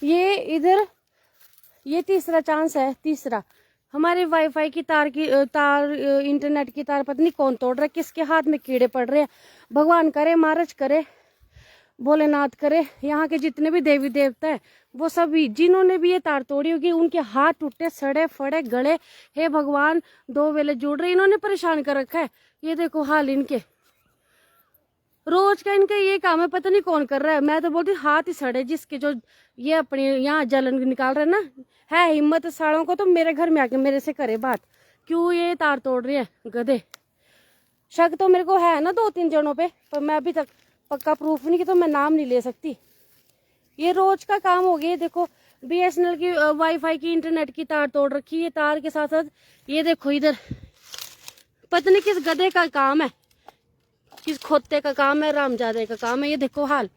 ये इधर ये तीसरा चांस है, तीसरा। हमारे वाईफाई की तार इंटरनेट की तार पता नहीं कौन तोड़ रहा है, किसके हाथ में कीड़े पड़ रहे हैं। भगवान करे, महाराज करे, भोलेनाथ करे, यहाँ के जितने भी देवी देवता है वो सभी जिन्होंने भी ये तार तोड़ी होगी उनके हाथ टूटे, सड़े फड़े गले। हे भगवान, 2 वेले जुड़ रहे, इन्होंने परेशान कर रखा है। ये देखो हाल इनके, रोज का इनका ये काम है, पता नहीं कौन कर रहा है। मैं तो बोलती हाथ ही सड़े जिसके, जो ये अपने यहाँ जलन निकाल रहे ना। है हिम्मत सालों को तो मेरे घर में आके मेरे से करे बात, क्यों ये तार तोड़ रही है गधे। शक तो मेरे को है ना 2-3 जनों पे, पर मैं अभी तक पक्का प्रूफ नहीं कि, तो मैं नाम नहीं ले सकती। ये रोज का काम हो गया। देखो BSNL की वाईफाई की इंटरनेट की तार तोड़ रखी है। तार के साथ साथ ये देखो इधर, पता नहीं किस गधे का काम है, किस खोते का काम है, रामजादे का काम है। ये देखो हाल,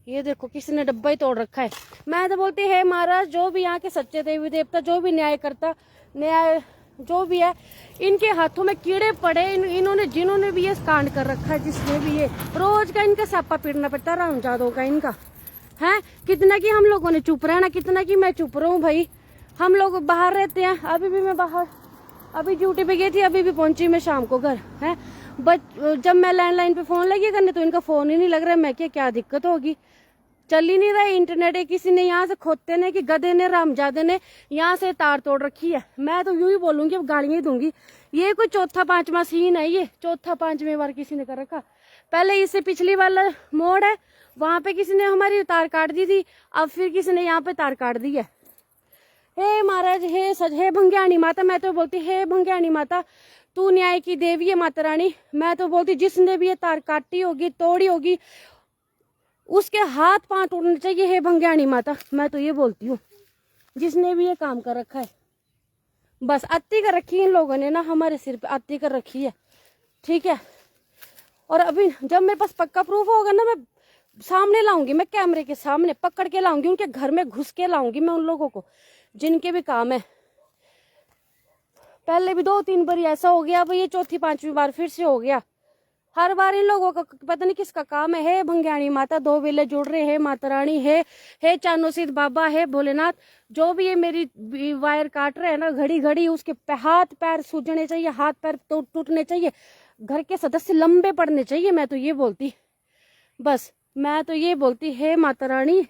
ये देखो किसी ने डब्बा ही तोड़ रखा है। मैं तो बोलती है महाराज, जो भी यहाँ के सच्चे देवी देवता, जो भी न्याय करता, न्याय जो भी है, इनके हाथों में कीड़े पड़े। इन्होंने जिन्होंने भी ये कांड कर रखा है, जिसने भी ये, रोज का इनका सापा पीटना पड़ता है रामजादों का इनका है। कितना कि हम लोगों ने चुप रहना, कितना कि मैं चुप रहूं भाई। हम लोग बाहर रहते हैं, अभी भी मैं बाहर, अभी ड्यूटी पे गई थी, अभी भी पहुंची मैं शाम को घर है। जब मैं लैंडलाइन पे फोन लगी करने तो इनका फोन ही नहीं लग रहा। मैं क्या दिक्कत होगी, चल ही नहीं रहा इंटरनेट। किसी ने यहाँ से खोते ने कि गधे ने, रामजादे ने यहाँ से तार तोड़ रखी है। मैं तो यूं ही बोलूंगी, अब गालियां ही दूंगी। ये कोई 4था-5वां सीन है, ये 4था-5वें बार किसी ने कर रखा। पहले इससे पिछली वाला मोड़ है, वहां पे किसी ने हमारी तार काट दी थी, अब फिर किसी ने यहाँ पे तार काट दी है। हे महाराज, हे सच, हे भंग्याणी माता, मैं तो बोलती हे भंग्याणी माता, तू न्याय की देवी है माता रानी। मैं तो बोलती जिसने भी ये तार काटी होगी, तोड़ी होगी, उसके हाथ पांव टूटने चाहिए। हे भंग्याणी माता, मैं तो ये बोलती हूँ, जिसने भी ये काम कर रखा है। बस अति कर रखी है इन लोगों ने ना, हमारे सिर पे अति कर रखी है, ठीक है। और अभी जब मेरे पास पक्का प्रूफ होगा ना, मैं सामने लाऊंगी, मैं कैमरे के सामने पकड़ के लाऊंगी, उनके घर में घुस के लाऊंगी मैं उन लोगों को, जिनके भी काम है। पहले भी 2-3 बार ऐसा हो गया, अब ये 4थी-5वीं बार फिर से हो गया। हर बार इन लोगों का पता नहीं किसका काम है। हे भंग्याणी माता, 2 वेले जुड़ रहे, है माता रानी, हे चानो सिद्ध बाबा, है भोलेनाथ, जो भी ये मेरी वायर काट रहे हैं ना घड़ी घड़ी, उसके हाथ पैर सूजने चाहिए, हाथ पैर टूटने चाहिए, घर के सदस्य लंबे पड़ने चाहिए। मैं तो ये बोलती, बस मैं तो ये बोलती, हे माता रानी,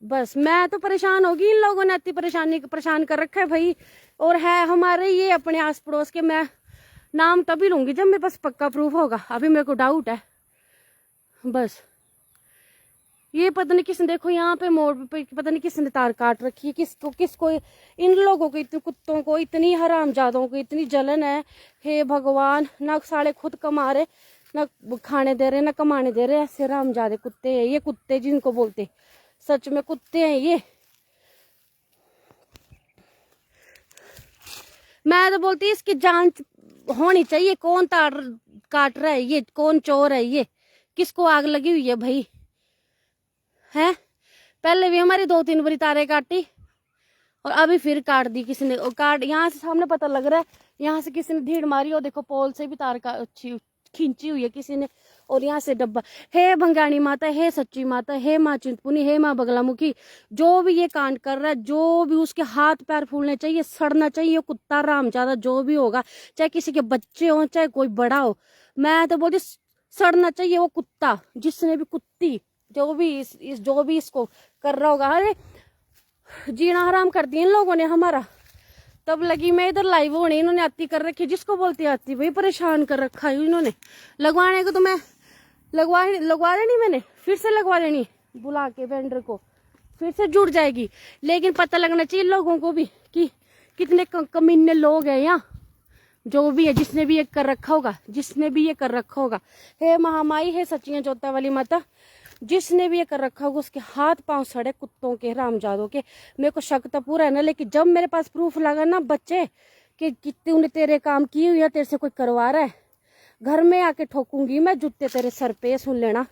बस मैं तो परेशान होगी। इन लोगों ने अति परेशान कर रखा है भाई। और है हमारे ये अपने आस पड़ोस के, मैं नाम तभी लूंगी जब मेरे पास पक्का प्रूफ होगा। अभी मेरे को डाउट है बस। ये पता नहीं किसने, देखो यहाँ पे मोड़ पे पता नहीं किसने तार काट रखी है, किसको इन लोगों को, इतने कुत्तों को, इतनी हरामजादों को इतनी जलन है। हे भगवान, ना साले खुद कमा रहे, ना खाने दे रहे, ना कमाने दे रहे। ऐसे हरामजादे कुत्ते हैं ये, कुत्ते जिनको बोलते सच में कुत्ते हैं ये। मैं तो बोलती इसकी जांच होनी चाहिए, कौन तार काट रहा है ये, कौन चोर है ये, किसको आग लगी हुई है भाई है। पहले भी हमारी 2-3 बारी तारे काटी और अभी फिर काट दी किसी ने। काट यहाँ से सामने पता लग रहा है, यहाँ से किसी ने धीड़ मारी, और देखो पोल से भी तार का खींची हुई है किसी ने, और यहाँ से डब्बा। हे भंग्याणी माता, हे सच्ची माता, हे माँ चिंतपुर्णी, हे माँ बगलामुखी, जो भी ये कांड कर रहा है, जो भी उसके हाथ पैर फूलने चाहिए, सड़ना चाहिए कुत्ता रामजादा, जो भी होगा, चाहे किसी के बच्चे हो चाहे कोई बड़ा हो। मैं तो बोलती सड़ना चाहिए वो कुत्ता, जिसने भी कुत्ती, जो भी इसको कर रहा होगा। अरे जीना हराम कर दिया इन लोगों ने हमारा। तब लगी मैं इधर लाइव होने, इन्होंने आती कर रखी, जिसको बोलती आती भाई, परेशान कर रखा है इन्होंने। लगवाने को तो मैं लगवा लेनी, मैंने फिर से लगवा लेनी, बुला के वेंडर को फिर से जुड़ जाएगी। लेकिन पता लगना चाहिए लोगों को भी कि कितने कमीने लोग हैं यहाँ, जो भी है, जिसने भी ये कर रखा होगा, जिसने भी ये कर रखा होगा। हे महामाई, हे सचिया जोता वाली माता, जिसने भी ये कर रखा होगा उसके हाथ पांव सड़े कुत्तों के, रामजादों के। मेरे को शक तो पूरा है ना, लेकिन जब मेरे पास प्रूफ लगा ना बच्चे कि तूने तेरे काम किए हुए, तेरे से कोई करवा रहा है, घर में आके ठोकूंगी मैं जूते तेरे सर पे, सुन लेना,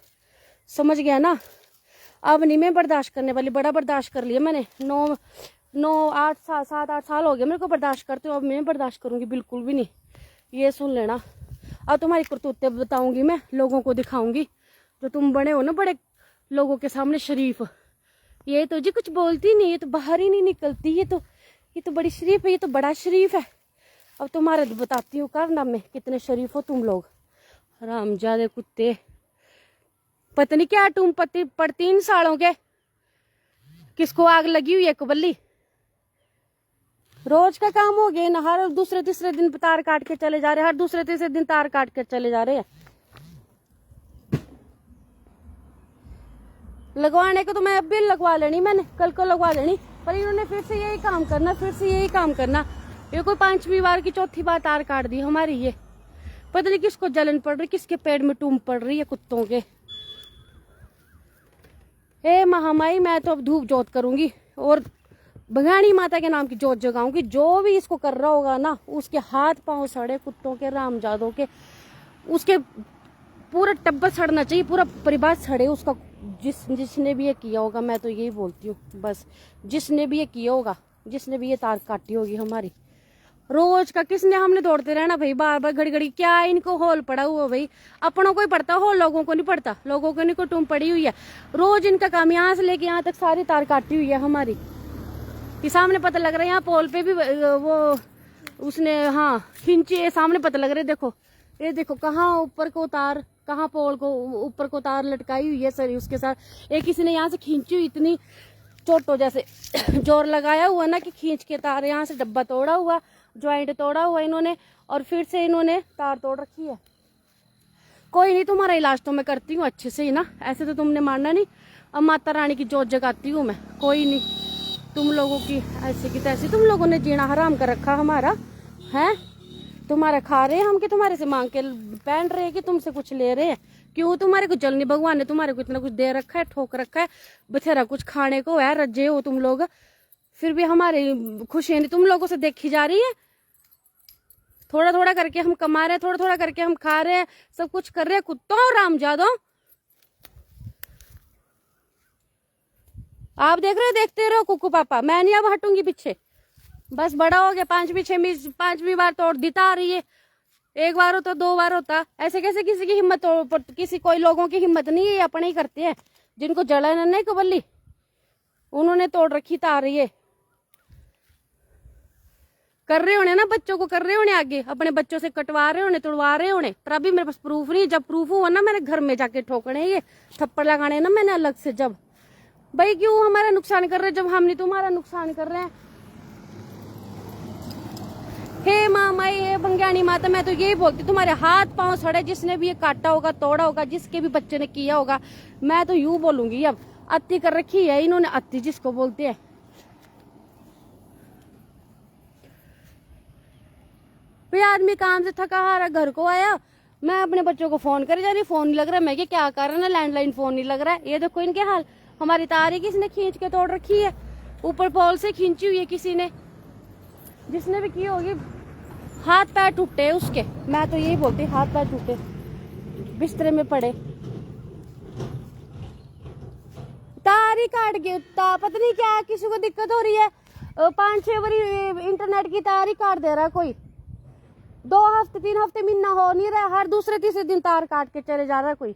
समझ गया ना। अब नहीं मैं बर्दाश्त करने वाली, बड़ा बर्दाश्त कर लिया मैंने। 7-8 साल हो गए मेरे को बर्दाश्त करते हो, अब मैं बर्दाश्त करूंगी बिल्कुल भी नहीं, ये सुन लेना। अब तुम्हारी करतूतें बताऊंगी मैं, लोगों को दिखाऊंगी, जो तुम बने हो ना बड़े लोगों के सामने शरीफ, ये तो जी कुछ बोलती नहीं, ये तो बाहर ही नहीं निकलती, ये तो बड़ी शरीफ है, ये तो बड़ा शरीफ है। अब तुम्हारे तो बताती हूँ कारनामे, कितने शरीफ हो तुम लोग, हरामजादे कुत्ते। पता नहीं क्या तुम पति पर 3 सालों के, किसको आग लगी हुई है कबल्ली। रोज का काम हो गया ना, हर दूसरे तीसरे दिन तार काट के चले जा रहे, हर दूसरे तीसरे दिन तार काट के चले जा रहे हैं। लगवाने को तो मैं अब भी लगवा लेनी, मैंने कल को लगवा लेनी, पर इन्होंने फिर से यही काम करना, फिर से यही काम करना। ये कोई 5वीं बार की 4थी बार तार काट दी हमारी। ये पता नहीं किसको जलन पड़ रही, किसके पेट में टूम पड़ रही है कुत्तों के। हे महामाई, मैं तो अब धूप जोत करूंगी और भगानी माता के नाम की जोत जगाऊंगी। जो भी इसको कर रहा होगा ना, उसके हाथ पांव सड़े कुत्तों के, रामजादों के, उसके पूरा टब्बर सड़ना चाहिए, पूरा परिवार सड़े उसका। जिसने भी ये किया होगा, मैं तो यही बोलती हूँ बस, जिसने भी ये किया होगा, जिसने भी ये तार काटी होगी हमारी। रोज का किसने हमने दौड़ते रहना भाई, बार बार घड़ी घड़ी, क्या इनको होल पड़ा हुआ भाई। अपनों को ही पड़ता हो, लोगों को नहीं पड़ता, लोगों को नहीं को टूम पड़ी हुई है। रोज इनका काम यहाँ से लेके यहाँ तक सारी तार काटी हुई है हमारी। ये सामने पता लग रहा है, यहाँ पोल पे भी वो उसने हाँ खींची है, सामने पता लग रहा है। देखो ये देखो, कहाँ ऊपर को तार, कहाँ पोल को ऊपर को तार लटकाई हुई है सर उसके साथ। एक किसी ने यहाँ से खींची हुई, इतनी चोटो जैसे जोर लगाया हुआ ना कि खींच के तार, यहाँ से डब्बा तोड़ा हुआ, ज्वाइंट तोड़ा हुआ इन्होंने, और फिर से इन्होंने तार तोड़ रखी है। कोई नहीं, तुम्हारा इलाज तो मैं करती हूँ अच्छे से ही ना, ऐसे तो तुमने मानना नहीं। अब माता रानी की जोत जगाती हूँ मैं, कोई नहीं। तुम लोगों की ऐसे की तैसे, तुम लोगों ने जीना हराम कर रखा हमारा है। तुम्हारा खा रहे हैं हम कि तुम्हारे से मांग के पहन रहे हैं कि तुमसे कुछ ले रहे हैं? क्यों तुम्हारे को जल नहीं, भगवान ने तुम्हारे को इतना कुछ दे रखा है, ठोक रखा है, बथेरा कुछ खाने को है, रजे हो तुम लोग, फिर भी हमारी खुशियां नहीं तुम लोगों से देखी जा रही है। थोड़ा थोड़ा करके हम कमा रहे हैं, थोड़ा थोड़ा करके हम खा रहे हैं, सब कुछ कर रहे हैं। कुत्तों रामजादों, आप देख रहे हो, देखते रहो कुकू पापा, मैं नहीं अब हटूंगी पीछे। बस बड़ा हो गया, 5वीं बार तोड़ देता आ रही है। एक बार होता, 2 बार होता, ऐसे कैसे किसी की हिम्मत, किसी कोई लोगों की हिम्मत नहीं है, अपने ही करते हैं। जिनको जलन नहीं कबल्ली, उन्होंने तोड़ रखी तार। ये कर रहे होने ना, बच्चों को कर रहे होने, आगे अपने बच्चों से कटवा रहे होने, तोड़वा रहे होने, पर अभी मेरे पास प्रूफ नहीं। जब प्रूफ हुआ ना, मैंने घर में जाके ठोकने, ये थप्पड़ लगाने ना मैंने अलग से। जब भाई क्यों हमारा नुकसान कर रहे, जब हम नहीं तुम्हारा नुकसान कर रहे हैं। हे मामाई, हे भंग्यानी माता, मैं तो यही बोलती, तुम्हारे हाथ पांव सड़े, जिसने भी ये काटा होगा, तोड़ा होगा, जिसके भी बच्चे ने किया होगा। मैं तो यूं बोलूंगी, अब अति कर रखी है इन्होंने, अति जिसको बोलते हैं। भाई आदमी काम से थका हारा घर को आया, मैं अपने बच्चों को फोन करे जा रही, फोन नहीं लग रहा। मैं क्या कारण है, लैंडलाइन फोन नहीं लग रहा है। ये देखो इनके हाल, हमारी तार ही किसी ने खींच के तोड़ रखी है, ऊपर पोल से खींची हुई है किसी ने, जिसने भी की होगी। हाथ पैर टूटे उसके, मैं तो यही बोलती, हाथ पैर टूटे, बिस्तरे में पड़े, तार ही काट गए। पता नहीं क्या किसी को दिक्कत हो रही है, 5-6 बारी इंटरनेट की तार ही काट दे रहा है कोई। 2 हफ्ते 3 हफ्ते महीना हो नहीं रहा, हर दूसरे तीसरे दिन तार काट के चले जा रहा है कोई।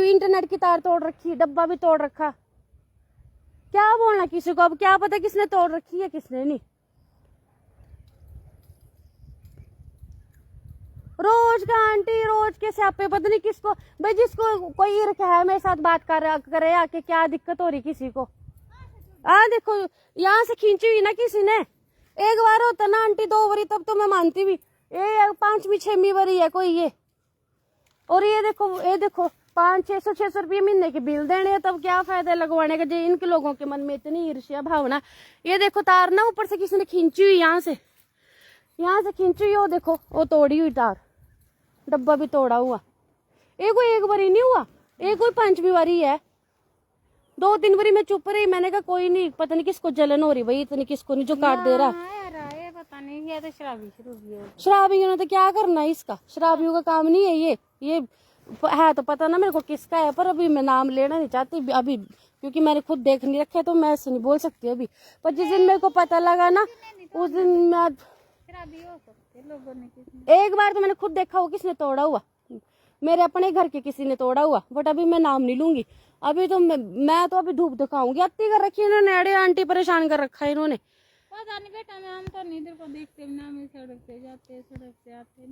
इंटरनेट की तार तोड़ रखी, डब्बा भी तोड़ रखा। क्या बोलना किसी को, अब क्या पता किसने तोड़ रखी है किसने नहीं। रोज का आंटी, रोज के स्यापे, पता नहीं किसको भाई, जिसको कोई ईर्ख है मेरे साथ बात करे आके, क्या दिक्कत हो रही किसी को। देखो यहाँ से खींची हुई ना किसी ने। एक बार होता ना आंटी, 2 बारी तब तो मैं मानती भी, ये 5वीं 6वीं बारी है कोई ये। और ये देखो 500-600 रुपये महीने के बिल देने हैं, तब क्या फायदा लगवाने का, जो इनके लोगों के मन में इतनी ईर्ष्या भावना। ये देखो तार ना ऊपर से किसी ने खींची हुई, यहाँ से खींची हुई, वो देखो वो तोड़ी हुई तार, डब्बा भी तोड़ा हुआ। कोई एक बारी नहीं हुआ, कोई 5वीं बारी है। 2-3 बारी मैं चुप रही, मैंने कहा कोई नहीं, पता नहीं किसको जलन हो रही भाई, इतनी किसको नहीं जो काट दे रहा। पता नहीं, ये तो शराबियों ने तो क्या करना है इसका, शराबियों का काम नहीं है ये है तो पता ना मेरे को किसका है, पर अभी मैं नाम लेना नहीं चाहती अभी, क्योंकि मैंने खुद देख नहीं रखे, तो मैं ऐसे नहीं बोल सकती अभी। पर जिस दिन मेरे को पता लगा ना, उस दिन मैं हो सकते लोगों ने, एक बार तो मैंने खुद देखा वो किसने तोड़ा हुआ, मेरे अपने घर के किसी ने तोड़ा हुआ, बट अभी मैं नाम नहीं लूंगी। अभी तो मैं तो अभी धूप दिखाऊंगी। अति कर रखी है इन्होंने, अड़े आंटी परेशान कर रखा है इन्होंने। पता नहीं बेटा, मैं हम तो नहीं इधर को देखते ना, मैं सड़क पे जाते सड़क से आते।